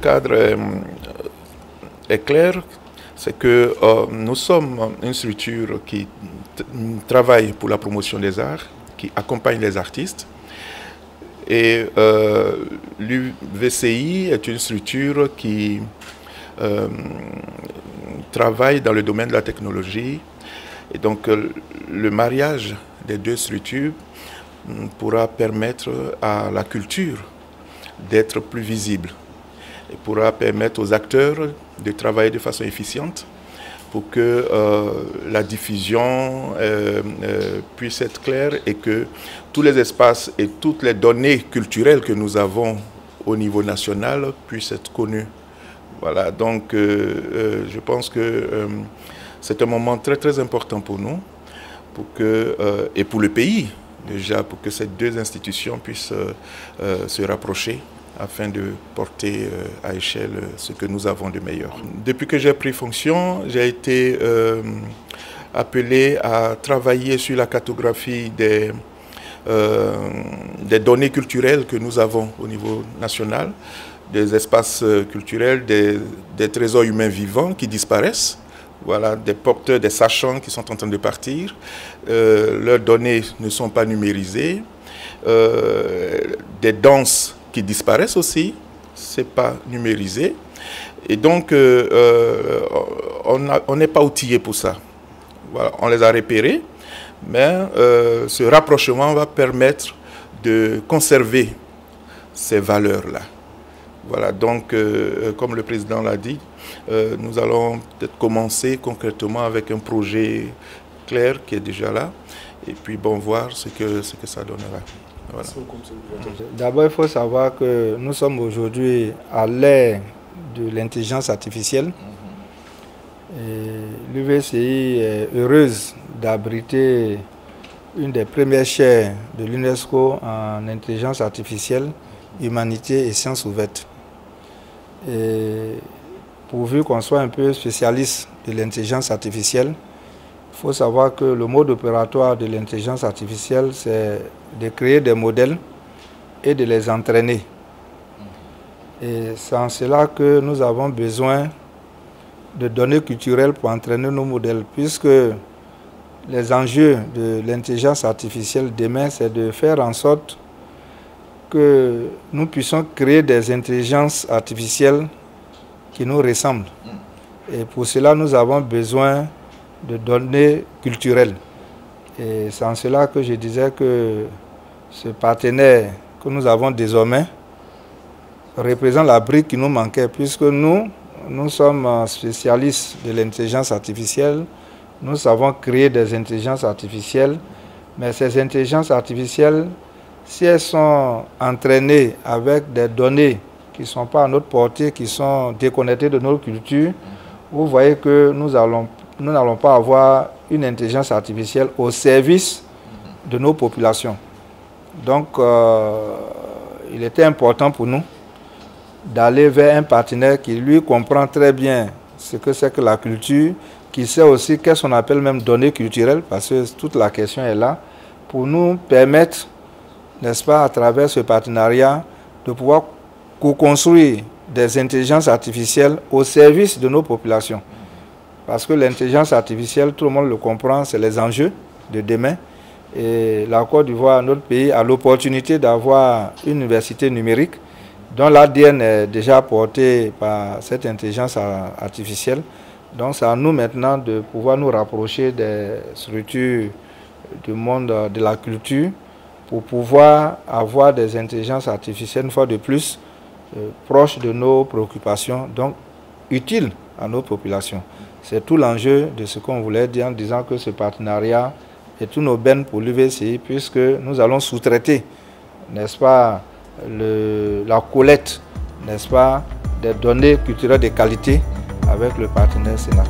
cadre est clair, c'est que nous sommes une structure qui travaille pour la promotion des arts, qui accompagne les artistes. Et l'UVCI est une structure qui travaille dans le domaine de la technologie. Et donc le mariage des deux structures pourra permettre à la culture d'être plus visible et pourra permettre aux acteurs de travailler de façon efficiente pour que la diffusion puisse être claire et que tous les espaces et toutes les données culturelles que nous avons au niveau national puissent être connues. Voilà, donc je pense que c'est un moment très très important pour nous et pour le pays déjà, pour que ces deux institutions puissent se rapprocher afin de porter à échelle ce que nous avons de meilleur. Depuis que j'ai pris fonction, j'ai été appelé à travailler sur la cartographie des données culturelles que nous avons au niveau national, des espaces culturels, des trésors humains vivants qui disparaissent. Voilà, des porteurs, des sachants qui sont en train de partir. Leurs données ne sont pas numérisées. Des danses qui disparaissent aussi, ce n'est pas numérisé. Et donc, on n'est pas outillé pour ça. Voilà, on les a repérés, mais ce rapprochement va permettre de conserver ces valeurs-là. Voilà, donc, comme le président l'a dit, nous allons peut-être commencer concrètement avec un projet clair qui est déjà là, et puis bon, voir ce que ça donnera. Voilà. D'abord, il faut savoir que nous sommes aujourd'hui à l'ère de l'intelligence artificielle. L'UVCI est heureuse d'abriter une des premières chaires de l'UNESCO en intelligence artificielle, humanité et sciences ouvertes. Et pourvu qu'on soit un peu spécialiste de l'intelligence artificielle, il faut savoir que le mode opératoire de l'intelligence artificielle, c'est de créer des modèles et de les entraîner. Et c'est en cela que nous avons besoin de données culturelles pour entraîner nos modèles, puisque les enjeux de l'intelligence artificielle demain, c'est de faire en sorte que nous puissions créer des intelligences artificielles qui nous ressemblent. Et pour cela, nous avons besoin de données culturelles. Et c'est en cela que je disais que ce partenaire que nous avons désormais représente la brique qui nous manquait, puisque nous sommes spécialistes de l'intelligence artificielle, nous savons créer des intelligences artificielles, mais ces intelligences artificielles, si elles sont entraînées avec des données qui ne sont pas à notre portée, qui sont déconnectées de notre culture, vous voyez que nous n'allons pas avoir une intelligence artificielle au service de nos populations. Donc, il était important pour nous d'aller vers un partenaire qui, lui, comprend très bien ce que c'est que la culture, qui sait aussi qu'est-ce qu'on appelle même données culturelles, parce que toute la question est là, pour nous permettre, n'est-ce pas, à travers ce partenariat, de pouvoir co-construire des intelligences artificielles au service de nos populations. Parce que l'intelligence artificielle, tout le monde le comprend, c'est les enjeux de demain. Et la Côte d'Ivoire, notre pays, a l'opportunité d'avoir une université numérique dont l'ADN est déjà porté par cette intelligence artificielle. Donc c'est à nous maintenant de pouvoir nous rapprocher des structures du monde de la culture pour pouvoir avoir des intelligences artificielles, une fois de plus, proches de nos préoccupations, donc utiles à nos populations. C'est tout l'enjeu de ce qu'on voulait dire en disant que ce partenariat est une aubaine pour l'UVCI, puisque nous allons sous-traiter, n'est-ce pas, la collecte, n'est-ce pas, des données culturelles de qualité avec le partenaire Sénac.